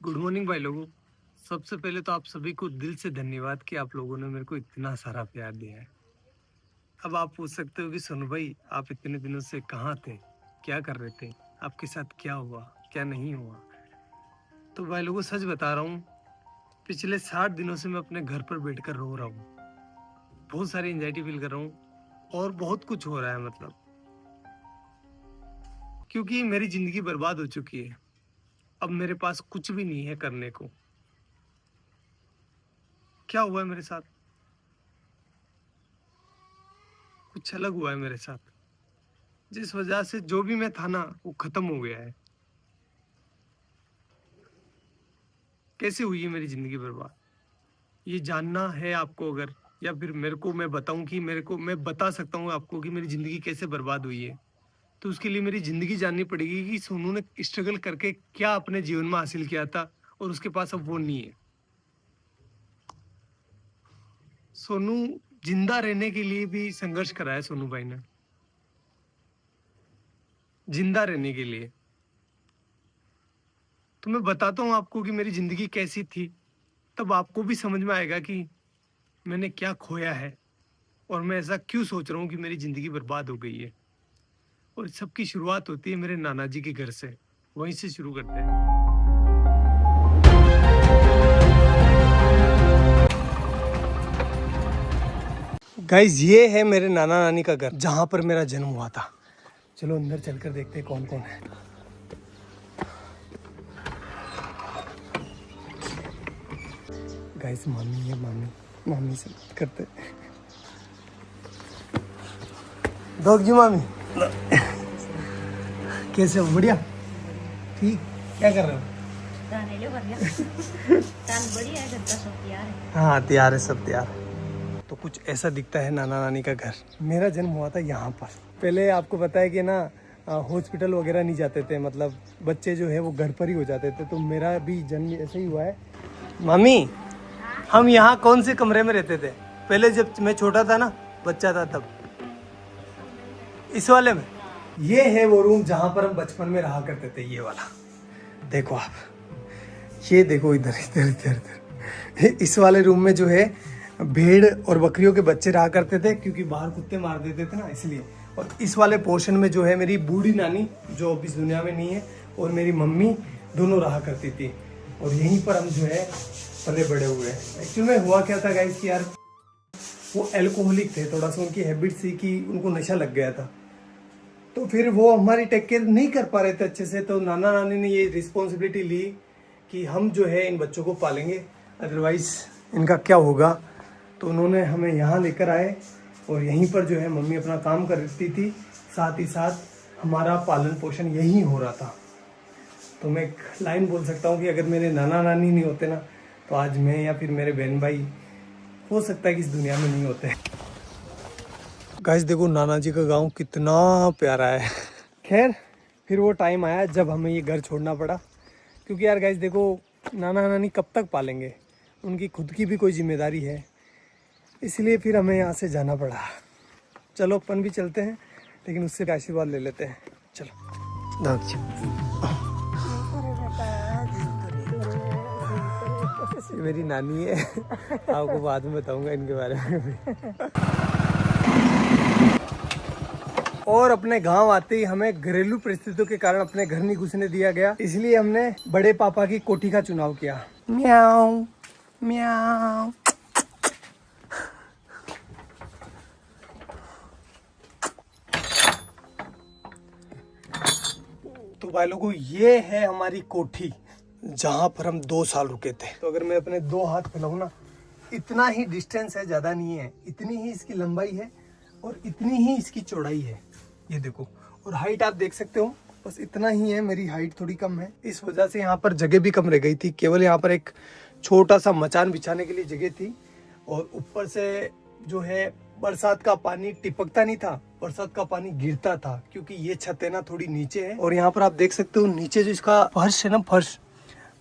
Good morning भाई लोगों। सबसे पहले तो आप सभी को दिल से धन्यवाद कि आप लोगों ने मेरे को इतना सारा प्यार दिया है। अब आप पूछ सकते हो कि सोनू भाई, आप इतने दिनों से कहाँ थे, क्या कर रहे थे, आपके साथ क्या हुआ, क्या नहीं हुआ। तो भाई लोगों, सच बता रहा हूँ, पिछले 60 दिनों से मैं अपने घर पर बैठकर रो रहा हूँ। बहुत सारी एंजाइटी फील कर रहा हूँ और बहुत कुछ हो रहा है, मतलब क्योंकि मेरी जिंदगी बर्बाद हो चुकी है। अब मेरे पास कुछ भी नहीं है करने को। क्या हुआ है मेरे साथ, कुछ अलग हुआ है मेरे साथ, जिस वजह से जो भी मैं था ना, वो खत्म हो गया है। कैसे हुई है मेरी जिंदगी बर्बाद, ये जानना है आपको अगर, या फिर मेरे को मैं बताऊं कि मैं बता सकता हूँ आपको कि मेरी जिंदगी कैसे बर्बाद हुई है, तो उसके लिए मेरी जिंदगी जाननी पड़ेगी कि सोनू ने स्ट्रगल करके क्या अपने जीवन में हासिल किया था और उसके पास अब वो नहीं है। सोनू जिंदा रहने के लिए भी संघर्ष करा है सोनू भाई ने, जिंदा रहने के लिए। तो मैं बताता हूँ आपको कि मेरी जिंदगी कैसी थी, तब आपको भी समझ में आएगा कि मैंने क्या खोया है और मैं ऐसा क्यों सोच रहा हूँ कि मेरी जिंदगी बर्बाद हो गई है। और सबकी शुरुआत होती है मेरे नाना जी के घर से, वहीं से शुरू करते हैं। गाइज, ये है मेरे नाना नानी का घर, जहां पर मेरा जन्म हुआ था। चलो अंदर चलकर देखते हैं कौन कौन है। गाइस, मामी है, मामी से बात करते हैं। डॉग जी, मामी कैसे हो? बढ़िया, ठीक। क्या कर रहे हो? बढ़िया है, घर का सब तैयार है। हाँ, तैयार है, सब तैयार है। तो कुछ ऐसा दिखता है नाना नानी का घर। मेरा जन्म हुआ था यहाँ पर। पहले आपको पता है कि ना, हॉस्पिटल वगैरह नहीं जाते थे, मतलब बच्चे जो है वो घर पर ही हो जाते थे। तो मेरा भी जन्म ऐसे ही हुआ है। मम्मी, हम यहाँ कौन से कमरे में रहते थे पहले, जब मैं छोटा था ना, बच्चा था तब? इस वाले में। ये है वो रूम जहाँ पर हम बचपन में रहा करते थे, ये वाला। देखो आप, ये देखो, इधर इधर इधर इधर। इस वाले रूम में जो है भेड़ और बकरियों के बच्चे रहा करते थे, क्योंकि बाहर कुत्ते मार देते थे ना, इसलिए। और इस वाले पोर्शन में जो है मेरी बूढ़ी नानी, जो अब इस दुनिया में नहीं है, और मेरी मम्मी दोनों रहा करती थी। और यहीं पर हम जो है पले बड़े हुए हैं। एक्चुअली में हुआ क्या था गाइस कि यार, वो एल्कोहलिक थे, थोड़ा सा उनकी हैबिट थी कि उनको नशा लग गया था। तो फिर वो हमारी टेक केयर नहीं कर पा रहे थे अच्छे से। तो नाना नानी ने ये रिस्पॉन्सिबिलिटी ली कि हम जो है इन बच्चों को पालेंगे, अदरवाइज इनका क्या होगा। तो उन्होंने हमें यहाँ लेकर आए और यहीं पर जो है मम्मी अपना काम करती थी, साथ ही साथ हमारा पालन पोषण यहीं हो रहा था। तो मैं एक लाइन बोल सकता हूँ कि अगर मेरे नाना नानी नहीं होते ना, तो आज मैं या फिर मेरे बहन भाई हो सकता है कि इस दुनिया में नहीं होते। गाइस देखो, नाना जी का गांव कितना प्यारा है। खैर, फिर वो टाइम आया जब हमें ये घर छोड़ना पड़ा, क्योंकि यार गाइस देखो, नाना नानी कब तक पालेंगे, उनकी खुद की भी कोई जिम्मेदारी है, इसलिए फिर हमें यहाँ से जाना पड़ा। चलो अपन भी चलते हैं, लेकिन उससे आशीर्वाद ले लेते हैं। चलो ये मेरी नानी है, आपको बाद में बताऊंगा इनके बारे में भी। और अपने गांव आते ही हमें घरेलू परिस्थितियों के कारण अपने घर नहीं घुसने दिया गया, इसलिए हमने बड़े पापा की कोठी का चुनाव किया। म्याऊ म्याऊ। तो भाई लोगों, ये है हमारी कोठी, जहां पर हम 2 साल रुके थे। तो अगर मैं अपने 2 हाथ फैलाऊं ना, इतना ही डिस्टेंस है, ज्यादा नहीं है। इतनी ही इसकी लंबाई है और इतनी ही इसकी चौड़ाई है, ये देखो। और हाइट आप देख सकते हो, बस इतना ही है। मेरी हाइट थोड़ी कम है, इस वजह से यहाँ पर जगह भी कम रह गई थी। केवल यहाँ पर एक छोटा सा मचान बिछाने के लिए जगह थी। और ऊपर से जो है बरसात का पानी टिपकता नहीं था, बरसात का पानी गिरता था, क्योंकि ये छत है ना थोड़ी नीचे है। और यहाँ पर आप देख सकते हो नीचे जो इसका फर्श है ना, फर्श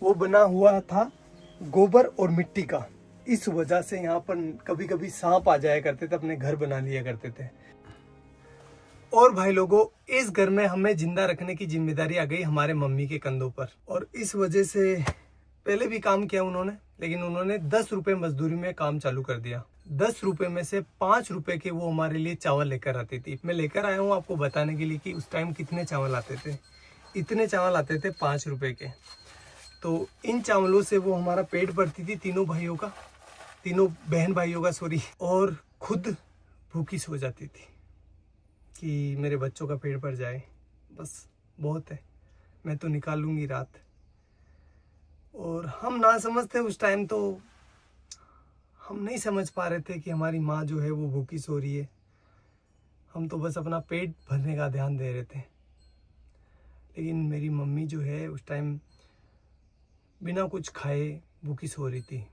वो बना हुआ था गोबर और मिट्टी का। इस वजह से यहाँ पर कभी कभी सांप आ जाया करते थे, अपने घर बना लिया करते थे। और भाई लोगों, इस घर में हमें जिंदा रखने की जिम्मेदारी आ गई हमारे मम्मी के कंधों पर। और इस वजह से पहले भी काम किया उन्होंने, लेकिन उन्होंने 10 रुपए मजदूरी में काम चालू कर दिया। 10 रुपए में से 5 रुपए के वो हमारे लिए चावल लेकर आती थी। मैं लेकर आया हूँ आपको बताने के लिए कि उस टाइम कितने चावल आते थे। इतने चावल आते थे 5 रुपए के। तो इन चावलों से वो हमारा पेट भरती थी, तीनों बहन भाइयों का सॉरी, और खुद भूखी सो जाती थी कि मेरे बच्चों का पेट भर जाए, बस बहुत है, मैं तो निकाल लूँगी रात। और हम ना समझते उस टाइम, तो हम नहीं समझ पा रहे थे कि हमारी माँ जो है वो भूखी सो रही है। हम तो बस अपना पेट भरने का ध्यान दे रहे थे। लेकिन मेरी मम्मी जो है उस टाइम बिना कुछ खाए भूखी सो रही थी।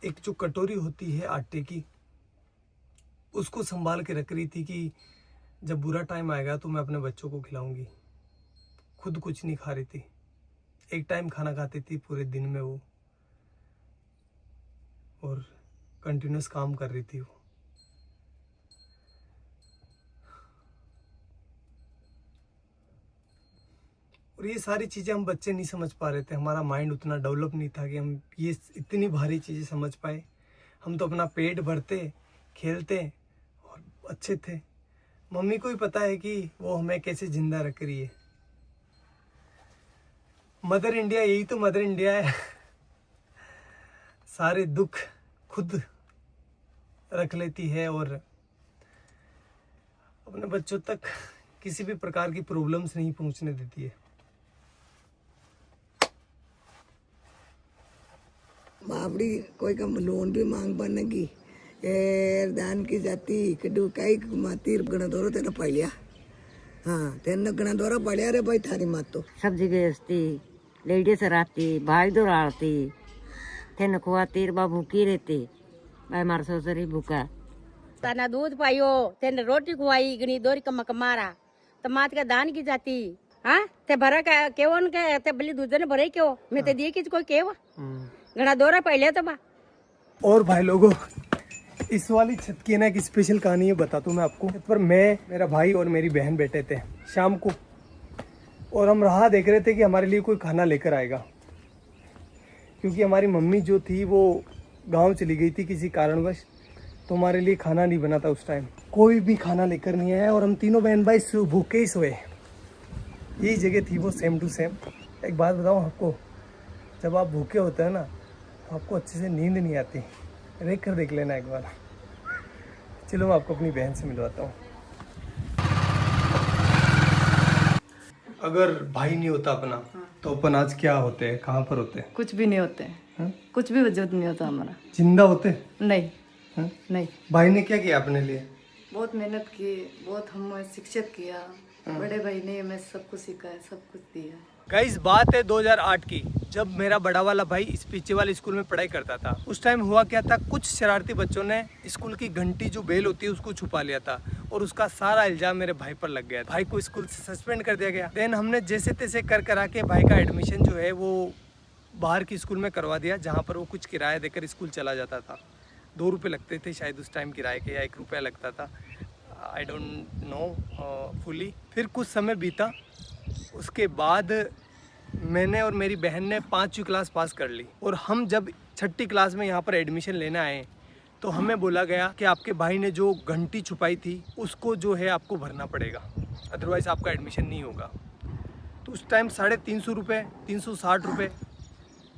एक जो कटोरी होती है आटे की, उसको संभाल के रख रही थी कि जब बुरा टाइम आएगा तो मैं अपने बच्चों को खिलाऊंगी। खुद कुछ नहीं खा रही थी, एक टाइम खाना खाती थी पूरे दिन में वो, और कंटिन्यूस काम कर रही थी वो। और ये सारी चीज़ें हम बच्चे नहीं समझ पा रहे थे, हमारा माइंड उतना डेवलप नहीं था कि हम ये इतनी भारी चीज़ें समझ पाए। हम तो अपना पेट भरते, खेलते और अच्छे थे। मम्मी को ही पता है कि वो हमें कैसे जिंदा रख रही है। मदर इंडिया, यही तो मदर इंडिया है। सारे दुख खुद रख लेती है और अपने बच्चों तक किसी भी प्रकार की प्रॉब्लम्स नहीं पहुंचने देती है। बाबड़ी कोई का लोन भी मांग बनेगी दान की जाती कड़ू कई माती गणा दौरा तेना पड़िया। हाँ तेना गणा दौरा पड़िया रे भाई थारी मात तो सब्जी बेचती, लेडीज रहती, भाई दौड़ाती, तेन खुआती, बा भूखी रहती, भाई मार सोसरी भूखा। तना दूध पाइयो, तेन रोटी खुआई, गणी दोरी कमा कमारा, तो मात का दान की जाती। हाँ ते भरा का केवन के ते बली दूध ने भरे क्यों, मैं ते दिए किस कोई केवा गणा दौरा पहले तो बा। और भाई लोगों, इस वाली छत की ना एक स्पेशल कहानी है, बताता हूँ मैं आपको। छत पर मैं, मेरा भाई और मेरी बहन बैठे थे शाम को, और हम राह देख रहे थे कि हमारे लिए कोई खाना लेकर आएगा, क्योंकि हमारी मम्मी जो थी वो गांव चली गई थी किसी कारणवश, तो हमारे लिए खाना नहीं बना था उस टाइम। कोई भी खाना लेकर नहीं आया और हम तीनों बहन भाई भूखे ही सोए। यही जगह थी वो, सेम टू सेम। एक बात बताऊँ आपको, जब आप भूखे होते हैं ना तो आपको अच्छे से नींद नहीं आती। देख कर देख लेना एक बार। चलो मैं आपको अपनी बहन से मिलवाता हूँ। अगर भाई नहीं होता अपना तो अपन आज क्या होते हैं, कहाँ पर होते हैं? कुछ भी नहीं होते हैं, कुछ भी वजूद नहीं होता हमारा। जिंदा होते? नहीं हाँ? नहीं। भाई ने क्या किया अपने लिए? बहुत मेहनत की, बहुत हमें शिक्षित किया। बड़े भाई ने हमें सब कुछ सिखाया, सब कुछ दिया। गाइस बात है 2008 की, जब मेरा बड़ा वाला भाई इस पीछे वाले स्कूल में पढ़ाई करता था। उस टाइम हुआ क्या था, कुछ शरारती बच्चों ने स्कूल की घंटी जो बेल होती है उसको छुपा लिया था, और उसका सारा इल्जाम मेरे भाई पर लग गया। भाई को स्कूल से सस्पेंड कर दिया गया। देन हमने जैसे तैसे कर करा के भाई का एडमिशन जो है वो बाहर की स्कूल में करवा दिया, जहाँ पर वो कुछ किराया देकर स्कूल चला जाता था। 2 रुपये लगते थे शायद उस टाइम किराए के, या 1 रुपया लगता था, आई डोंट नो फुली। फिर कुछ समय बीता, उसके बाद मैंने और मेरी बहन ने 5वीं क्लास पास कर ली, और हम जब 6ठी क्लास में यहाँ पर एडमिशन लेने आए तो हमें बोला गया कि आपके भाई ने जो घंटी छुपाई थी उसको जो है आपको भरना पड़ेगा, अदरवाइज़ आपका एडमिशन नहीं होगा। तो उस टाइम 350 रुपये, 360 रुपये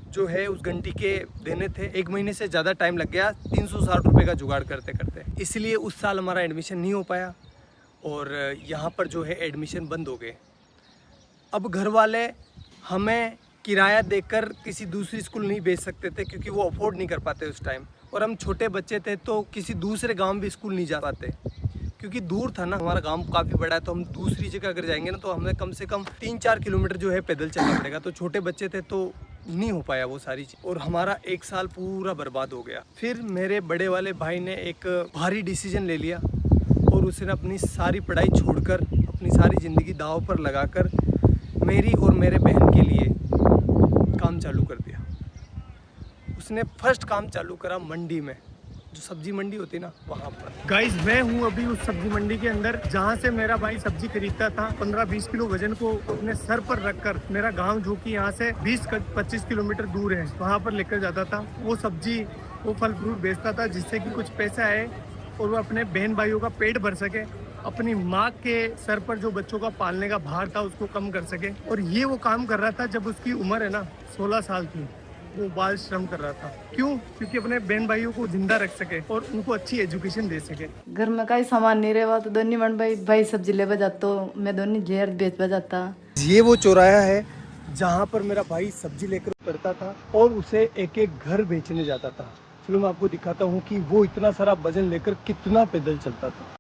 जो है उस घंटी के देने थे। 1 महीने से ज़्यादा टाइम लग गया 360 रुपये का जुगाड़ करते करते, इसलिए उस साल हमारा एडमिशन नहीं हो पाया, और यहाँ पर जो है एडमिशन बंद हो गए। अब घर वाले हमें किराया देकर किसी दूसरी स्कूल नहीं भेज सकते थे, क्योंकि वो अफोर्ड नहीं कर पाते उस टाइम, और हम छोटे बच्चे थे तो किसी दूसरे गांव भी स्कूल नहीं जा पाते, क्योंकि दूर था ना। हमारा गांव काफ़ी बड़ा है, तो हम दूसरी जगह अगर जाएंगे ना तो हमें कम से कम 3-4 किलोमीटर जो है पैदल चलना पड़ेगा। तो छोटे बच्चे थे तो नहीं हो पाया वो सारी चीज़, और हमारा 1 साल पूरा बर्बाद हो गया। फिर मेरे बड़े वाले भाई ने एक भारी डिसीजन ले लिया, और उसने अपनी सारी पढ़ाई छोड़कर, अपनी सारी ज़िंदगी दांव पर लगाकर मेरी और मेरे बहन के लिए काम चालू कर दिया। उसने फर्स्ट काम चालू करा मंडी में। जो सब्जी मंडी होती है ना वहाँ पर। गाइस मैं हूँ अभी उस सब्जी मंडी के अंदर जहाँ से मेरा भाई सब्जी खरीदता था। 15-20 किलो वजन को अपने सर पर रखकर मेरा गांव जो कि यहाँ से 20-25 किलोमीटर दूर है वहाँ पर लेकर जाता था। वो सब्जी वो फल फ्रूट बेचता था जिससे कि कुछ पैसा आए और वो अपने बहन भाइयों का पेट भर सके, अपनी माँ के सर पर जो बच्चों का पालने का भार था उसको कम कर सके। और ये वो काम कर रहा था जब उसकी उम्र है ना 16 साल की। वो बाल श्रम कर रहा था। क्यों? क्योंकि अपने बहन भाइयों को जिंदा रख सके और उनको अच्छी एजुकेशन दे सके। घर में कई सामान नहीं रहा तो दोनों मन भाई सब्जी ले जाता, मैं दोनों जेर बेच जाता। ये वो चौराहा है जहाँ पर मेरा भाई सब्जी लेकर उतरता था और उसे एक एक घर बेचने जाता था। चलो मैं आपको दिखाता हूँ कि वो इतना सारा वजन लेकर कितना पैदल चलता था।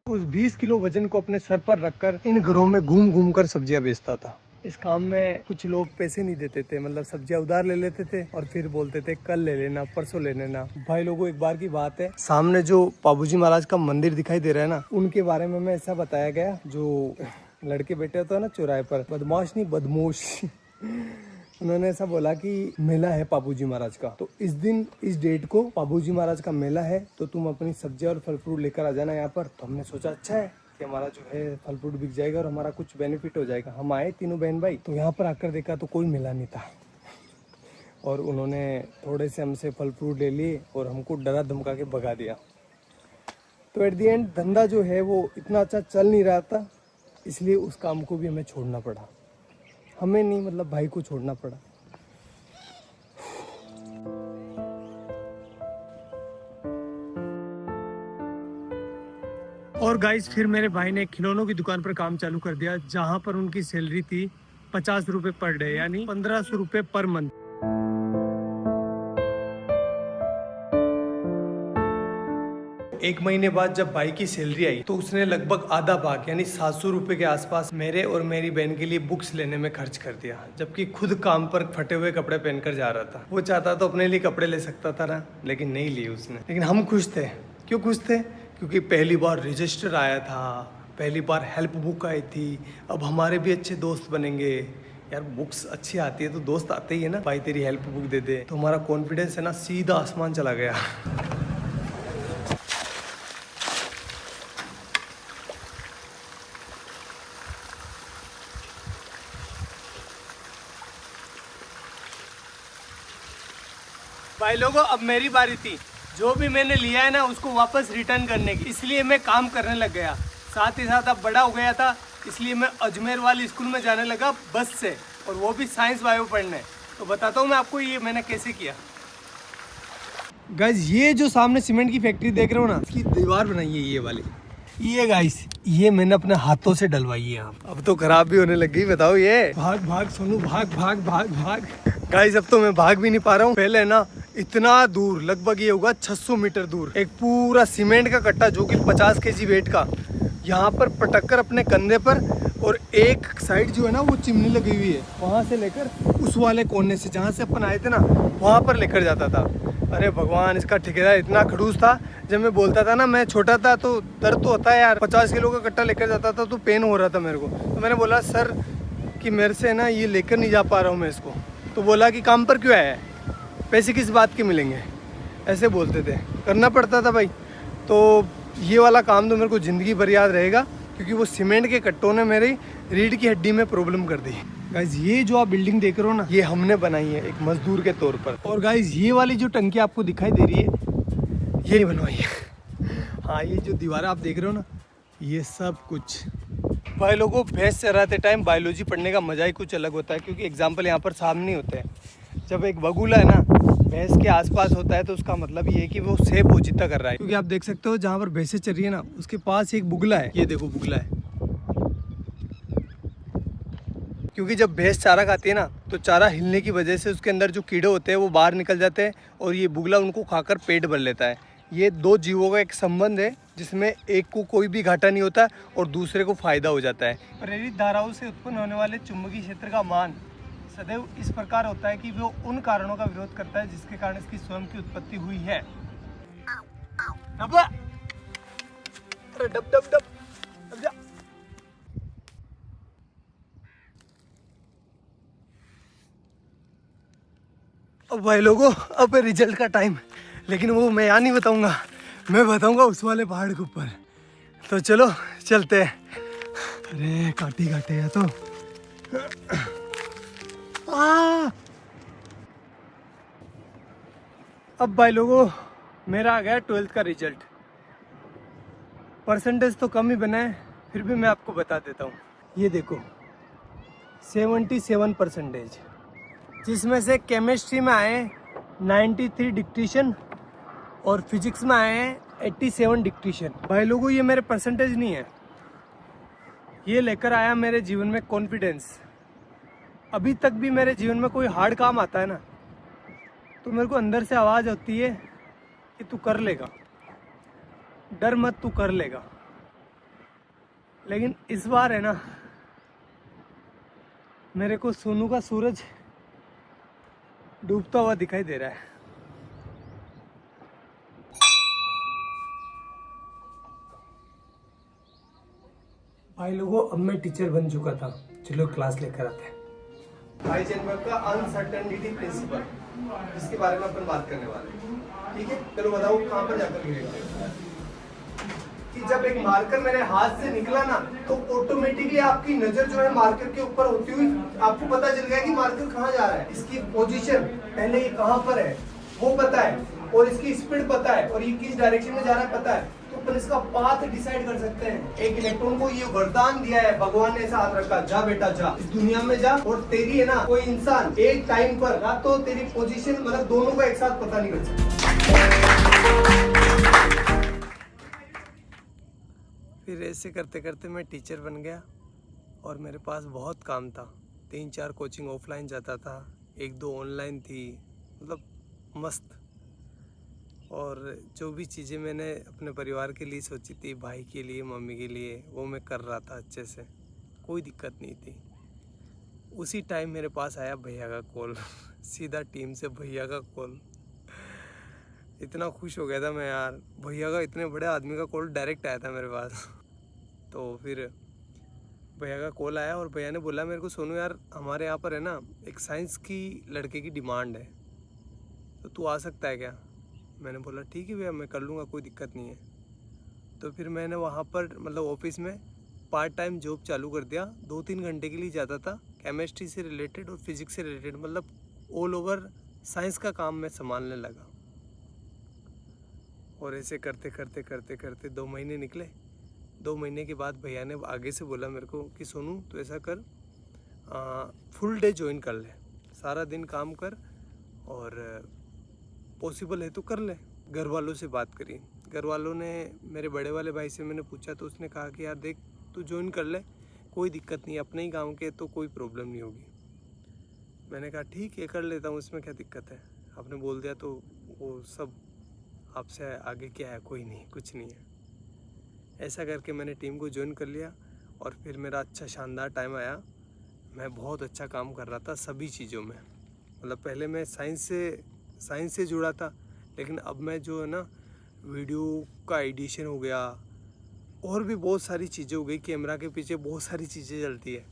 उस 20 किलो वजन को अपने सर पर रखकर इन घरों में घूम घूम कर सब्जियां बेचता था। इस काम में कुछ लोग पैसे नहीं देते थे, मतलब सब्जियां उधार ले लेते थे और फिर बोलते थे कल ले लेना, परसों ले लेना। भाई लोगों एक बार की बात है, सामने जो पाबूजी महाराज का मंदिर दिखाई दे रहा है ना, उनके बारे में ऐसा बताया गया, जो लड़के बैठे होते हैं ना चौराहे पर, बदमाश नहीं बदमोश उन्होंने ऐसा बोला कि मेला है पाबूजी महाराज का, तो इस दिन इस डेट को पाबूजी महाराज का मेला है, तो तुम अपनी सब्जियां और फल फ्रूट लेकर आ जाना यहाँ पर। तो हमने सोचा अच्छा है कि हमारा जो है फल फ्रूट बिक जाएगा और हमारा कुछ बेनिफिट हो जाएगा। हम आए तीनों बहन भाई, तो यहाँ पर आकर देखा तो कोई मेला नहीं था और उन्होंने थोड़े से हमसे फल फ्रूट ले लिए और हमको डरा धमका के भगा दिया। तो एट दी एंड धंधा जो है वो इतना अच्छा चल नहीं रहा था, इसलिए उस काम को भी हमें छोड़ना पड़ा। हमें नहीं, मतलब भाई को छोड़ना पड़ा। और गाइस फिर मेरे भाई ने खिलौनों की दुकान पर काम चालू कर दिया, जहां पर उनकी सैलरी थी 50 रुपए पर डे, यानी 1500 रुपए पर मंथ। एक महीने बाद जब भाई की सैलरी आई तो उसने लगभग आधा भाग यानी 700 रुपए के आसपास मेरे और मेरी बहन के लिए बुक्स लेने में खर्च कर दिया, जबकि खुद काम पर फटे हुए कपड़े पहनकर जा रहा था। वो चाहता तो अपने लिए कपड़े ले सकता था ना, लेकिन नहीं लिए उसने। लेकिन हम खुश थे। क्यों खुश थे? क्योंकि पहली बार रजिस्टर आया था, पहली बार हेल्प बुक आई थी, अब हमारे भी अच्छे दोस्त बनेंगे। यार बुक्स अच्छी आती है तो दोस्त आते ही है ना, भाई तेरी हेल्प बुक दे दे, तो हमारा कॉन्फिडेंस है ना सीधा आसमान चला गया। भाई लोगों अब मेरी बारी थी, जो भी मैंने लिया है ना उसको वापस रिटर्न करने की, इसलिए मैं काम करने लग गया। साथ ही साथ अब बड़ा हो गया था, इसलिए मैं अजमेर वाली स्कूल में जाने लगा बस से, और वो भी साइंस बायो पढ़ने। तो बताता हूँ मैं आपको ये मैंने कैसे किया। गाइस ये जो सामने सीमेंट की फैक्ट्री देख रहे हो ना, इसकी दीवार बनाई है ये वाली, ये गाइस ये मैंने अपने हाथों से डलवाई है। अब तो खराब भी होने लगी, बताओ ये। भाग भाग सोनू भाग भाग भाग भाग। गाइस अब तो मैं भाग भी नहीं पा रहा हूँ। पहले ना इतना दूर, लगभग ये होगा 600 मीटर दूर, एक पूरा सीमेंट का कट्टा जो कि 50 kg वेट का, यहाँ पर पटक कर अपने कंधे पर, और एक साइड जो है ना वो चिमनी लगी हुई है, वहाँ से लेकर उस वाले कोने से जहाँ से अपन आए थे ना वहाँ पर लेकर जाता था। अरे भगवान, इसका ठेकेदार इतना खड़ूस था। जब मैं बोलता था ना, मैं छोटा था तो दर्द तो होता है यार, 50 किलो का कट्टा लेकर जाता था तो पेन हो रहा था मेरे को। तो मैंने बोला सर कि मेरे से ना ये लेकर नहीं जा पा रहा हूँ मैं इसको। तो बोला कि काम पर क्यों आया है, पैसे किस बात के मिलेंगे, ऐसे बोलते थे। करना पड़ता था भाई। तो ये वाला काम तो मेरे को ज़िंदगी भर याद रहेगा, क्योंकि वो सीमेंट के कट्टों ने मेरी रीढ़ की हड्डी में प्रॉब्लम कर दी। गाइज ये जो आप बिल्डिंग देख रहे हो ना, ये हमने बनाई है एक मजदूर के तौर पर। और गाइज ये वाली जो टंकी आपको दिखाई दे रही है, ये नहीं बनवाई है। हाँ ये जो दीवार आप देख रहे हो ना, ये सब कुछ। भाई लोगों, भैंस चराते टाइम बायोलॉजी पढ़ने का मजा ही कुछ अलग होता है, क्योंकि एग्जाम्पल यहाँ पर सामने होते हैं। जब एक बगुला है ना भैंस के आसपास होता है तो उसका मतलब ये है कि वो सेब पोचिता कर रहा है। क्योंकि आप देख सकते हो जहाँ पर भैंसें चल रही है ना, उसके पास एक बुगला है। ये देखो बुगला है। क्योंकि जब भैंस चारा खाती है ना, तो चारा हिलने की वजह से उसके अंदर जो कीड़े होते हैं वो बाहर निकल जाते हैं, और ये बुगला उनको खाकर पेट भर लेता है। ये दो जीवों का एक संबंध है, जिसमें एक को कोई भी घाटा नहीं होता और दूसरे को फायदा हो जाता है। प्रेरित धाराओं से उत्पन्न होने वाले चुंबकीय क्षेत्र का मान सदैव इस प्रकार होता है कि वो उन कारणों का विरोध करता है जिसके कारण इसकी स्वयं की उत्पत्ति हुई है। अरे डब डब डब डब जा। अब भाई लोगों, अब रिजल्ट का टाइम, लेकिन वो मैं यहाँ नहीं बताऊंगा, मैं बताऊंगा उस वाले पहाड़ के ऊपर। तो चलो चलते हैं। अरे काटे काटे है तो अब भाई लोगों, मेरा आ गया 12th का रिजल्ट। परसेंटेज तो कम ही बना है, फिर भी मैं आपको बता देता हूँ। ये देखो 77%, जिसमें से केमिस्ट्री में आए 93 डिक्टेशन और फिजिक्स में आए हैं 87 डिक्टेशन। भाई लोगों, ये मेरे परसेंटेज नहीं है, ये लेकर आया मेरे जीवन में कॉन्फिडेंस। अभी तक भी मेरे जीवन में कोई हार्ड काम आता है ना, तो मेरे को अंदर से आवाज़ होती है कि तू कर लेगा, डर मत, तू कर लेगा। लेकिन इस बार है ना, मेरे को सोनू का सूरज डूबता हुआ दिखाई दे रहा है। भाई लोगों, अब मैं टीचर बन चुका था, चलो क्लास लेकर आते हैं। हाइजेनबर्ग का अनसर्टेनिटी प्रिंसिपल, जिसके बारे में अपन बात करने वाले हैं। ठीक है, चलो बताओ कहाँ पर जाकर गिरेगा। कि जब एक मार्कर मेरे हाथ से निकला ना, तो ऑटोमेटिकली आपकी नजर जो है मार्कर के ऊपर होती हुई आपको पता चल गया कि मार्कर कहाँ जा रहा है। इसकी पोजीशन पहले ये कहाँ पर है वो पता है, और इसकी स्पीड पता है, और ये किस डायरेक्शन में जा रहा है पता है, तो अपन इसका पाथ डिसाइड कर सकते हैं। एक इलेक्ट्रॉन को ये वरदान दिया है, भगवान ने ऐसा हाथ रखा, जा बेटा जा, इस दुनिया में जा, और तेरी है ना कोई इंसान एक टाइम पर ना तो तेरी पोजीशन मतलब दोनों का एक साथ पता नहीं कर सकता। फिर ऐसे करते करते मैं टीचर बन गया, और मेरे पास बहुत काम था। 3-4 कोचिंग ऑफलाइन जाता था, 1-2 ऑनलाइन थी, मतलब मस्त। और जो भी चीज़ें मैंने अपने परिवार के लिए सोची थी, भाई के लिए, मम्मी के लिए, वो मैं कर रहा था अच्छे से, कोई दिक्कत नहीं थी। उसी टाइम मेरे पास आया भैया का कॉल सीधा टीम से भैया का कॉल। इतना खुश हो गया था मैं यार, भैया का, इतने बड़े आदमी का कॉल डायरेक्ट आया था मेरे पास। तो फिर भैया का कॉल आया, और भैया ने बोला मेरे को, सोनू यार हमारे यहाँ पर है ना एक साइंस की लड़के की डिमांड है, तो तू आ सकता है क्या। मैंने बोला ठीक है भैया, मैं कर लूँगा, कोई दिक्कत नहीं है। तो फिर मैंने वहाँ पर मतलब ऑफिस में पार्ट टाइम जॉब चालू कर दिया। 2-3 घंटे के लिए जाता था, केमिस्ट्री से रिलेटेड और फिजिक्स से रिलेटेड, मतलब ऑल ओवर साइंस का काम मैं संभालने लगा। और ऐसे करते करते करते करते 2 महीने निकले। 2 महीने के बाद भैया ने आगे से बोला मेरे को कि सोनू तो ऐसा कर, फुल डे ज्वाइन कर ले, सारा दिन काम कर, और पॉसिबल है तो कर ले। घर वालों से बात करी, घर वालों ने, मेरे बड़े वाले भाई से मैंने पूछा, तो उसने कहा कि यार देख तू ज्वाइन कर ले, कोई दिक्कत नहीं, अपने ही गाँव के तो कोई प्रॉब्लम नहीं होगी। मैंने कहा ठीक है कर लेता हूँ, इसमें क्या दिक्कत है, आपने बोल दिया तो वो सब आपसे आगे क्या है, कोई नहीं, कुछ नहीं है। ऐसा करके मैंने टीम को ज्वाइन कर लिया, और फिर मेरा अच्छा शानदार टाइम आया। मैं बहुत अच्छा काम कर रहा था सभी चीज़ों में, मतलब पहले मैं साइंस से जुड़ा था, लेकिन अब मैं जो है ना वीडियो का एडिशन हो गया, और भी बहुत सारी चीज़ें हो गई। कैमरा के पीछे बहुत सारी चीज़ें चलती है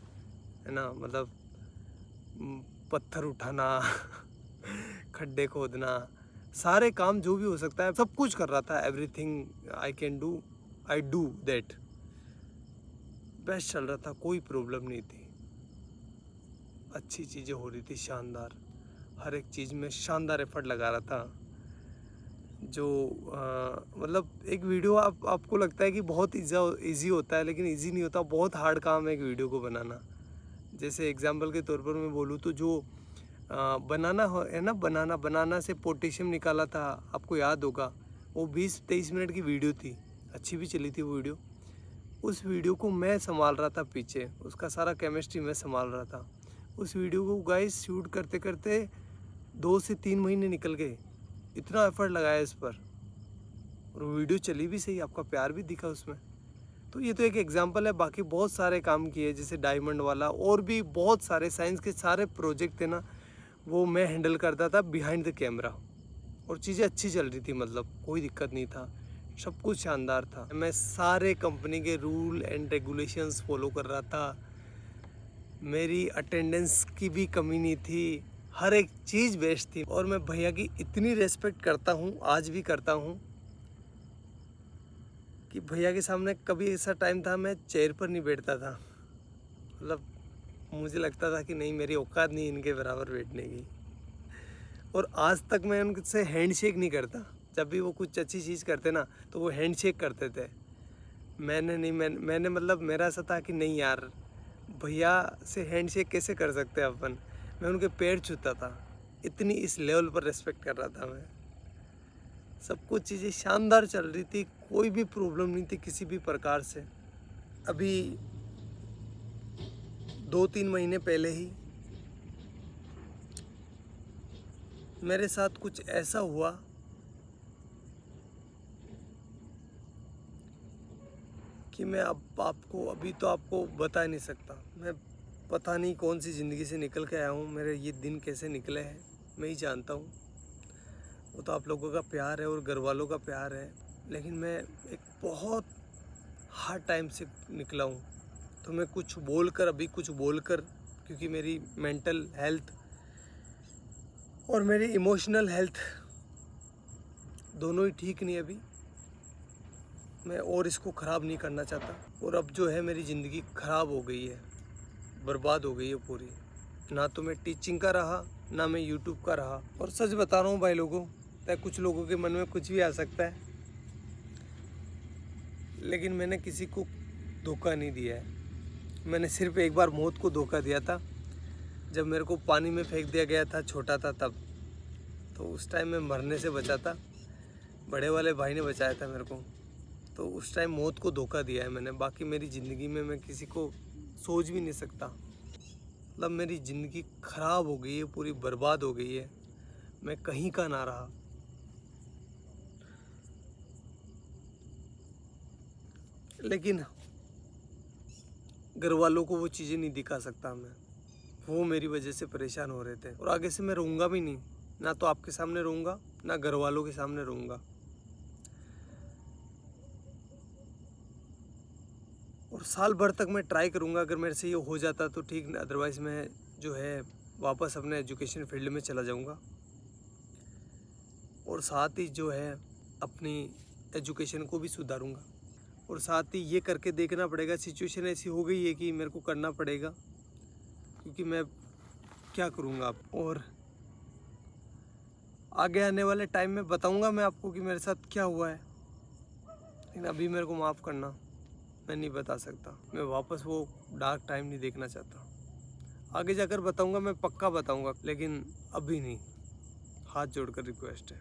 ना, मतलब पत्थर उठाना खड्डे खोदना, सारे काम जो भी हो सकता है सब कुछ कर रहा था। Everything I can do, I do that. Best चल रहा था, कोई प्रॉब्लम नहीं थी, अच्छी चीज़ें हो रही थी, शानदार, हर एक चीज़ में शानदार एफर्ट लगा रहा था। जो मतलब एक वीडियो आपको लगता है कि बहुत इजी होता है, लेकिन इजी नहीं होता, बहुत हार्ड काम है एक वीडियो को बनाना। जैसे एग्जांपल के तौर पर मैं बोलूँ तो जो बनाना है ना, बनाना से पोटेशियम निकाला था, आपको याद होगा, वो 20-23 मिनट की वीडियो थी, अच्छी भी चली थी वो वीडियो। उस वीडियो को मैं संभाल रहा था पीछे, उसका सारा केमिस्ट्री मैं संभाल रहा था। उस वीडियो को गाइस शूट करते करते 2 से 3 महीने निकल गए, इतना एफर्ट लगाया इस पर, और वो वीडियो चली भी सही, आपका प्यार भी दिखा उसमें। तो ये तो एक एग्जांपल है, बाकी बहुत सारे काम किए, जैसे डायमंड वाला, और भी बहुत सारे साइंस के सारे प्रोजेक्ट थे ना, वो मैं हैंडल करता था बिहाइंड द कैमरा, और चीज़ें अच्छी चल रही थी, मतलब कोई दिक्कत नहीं था, सब कुछ शानदार था। मैं सारे कंपनी के रूल एंड रेगुलेशंस फॉलो कर रहा था, मेरी अटेंडेंस की भी कमी नहीं थी, हर एक चीज़ बेस्ट थी। और मैं भैया की इतनी रेस्पेक्ट करता हूँ, आज भी करता हूँ, कि भैया के सामने कभी ऐसा टाइम था मैं चेयर पर नहीं बैठता था। मतलब मुझे लगता था कि नहीं, मेरी औकात नहीं इनके बराबर बैठने की। और आज तक मैं उनसे हैंडशेक नहीं करता। जब भी वो कुछ अच्छी चीज़ करते ना तो वो हैंडशेक करते थे। मैंने मतलब मेरा ऐसा था कि नहीं यार, भैया से हैंडशेक कैसे कर सकते हैं अपन। मैं उनके पैर छूता था, इतनी इस लेवल पर रेस्पेक्ट कर रहा था मैं। सब कुछ चीज़ें शानदार चल रही थी, कोई भी प्रॉब्लम नहीं थी किसी भी प्रकार से। अभी 2-3 महीने पहले ही मेरे साथ कुछ ऐसा हुआ कि मैं अब आपको बता नहीं सकता। मैं पता नहीं कौन सी ज़िंदगी से निकल के आया हूँ, मेरे ये दिन कैसे निकले हैं मैं ही जानता हूँ। वो तो आप लोगों का प्यार है और घर वालों का प्यार है, लेकिन मैं एक बहुत हार्ड टाइम से निकला हूँ। तो मैं कुछ बोलकर क्योंकि मेरी मेंटल हेल्थ और मेरी इमोशनल हेल्थ दोनों ही ठीक नहीं अभी। मैं और इसको ख़राब नहीं करना चाहता। और अब जो है मेरी ज़िंदगी ख़राब हो गई है, बर्बाद हो गई है पूरी। ना तो मैं टीचिंग का रहा, ना मैं यूट्यूब का रहा। और सच बता रहा हूँ भाई लोगों, कुछ लोगों के मन में कुछ भी आ सकता है, लेकिन मैंने किसी को धोखा नहीं दिया है। मैंने सिर्फ एक बार मौत को धोखा दिया था, जब मेरे को पानी में फेंक दिया गया था, छोटा था तब। तो उस टाइम मैं मरने से बचा था, बड़े वाले भाई ने बचाया था मेरे को। तो उस टाइम मौत को धोखा दिया है मैंने। बाकी मेरी ज़िंदगी में मैं किसी को सोच भी नहीं सकता। मतलब मेरी ज़िंदगी ख़राब हो गई है, पूरी बर्बाद हो गई है, मैं कहीं का ना रहा। लेकिन घर वालों को वो चीज़ें नहीं दिखा सकता मैं। वो मेरी वजह से परेशान हो रहे थे, और आगे से मैं रहूँगा भी नहीं। ना तो आपके सामने रहूँगा, ना घर वालों के सामने रहूँगा। और साल भर तक मैं ट्राई करूँगा, अगर मेरे से ये हो जाता तो ठीक, अदरवाइज़ मैं जो है वापस अपने एजुकेशन फील्ड में चला जाऊँगा। और साथ ही जो है अपनी एजुकेशन को भी सुधारूँगा। और साथ ही ये करके देखना पड़ेगा, सिचुएशन ऐसी हो गई है कि मेरे को करना पड़ेगा, क्योंकि मैं क्या करूँगा अब। और आगे आने वाले टाइम में बताऊँगा मैं आपको कि मेरे साथ क्या हुआ है, लेकिन अभी मेरे को माफ़ करना, मैं नहीं बता सकता। मैं वापस वो डार्क टाइम नहीं देखना चाहता। आगे जाकर बताऊँगा, मैं पक्का बताऊँगा, लेकिन अभी नहीं। हाथ जोड़कर रिक्वेस्ट है।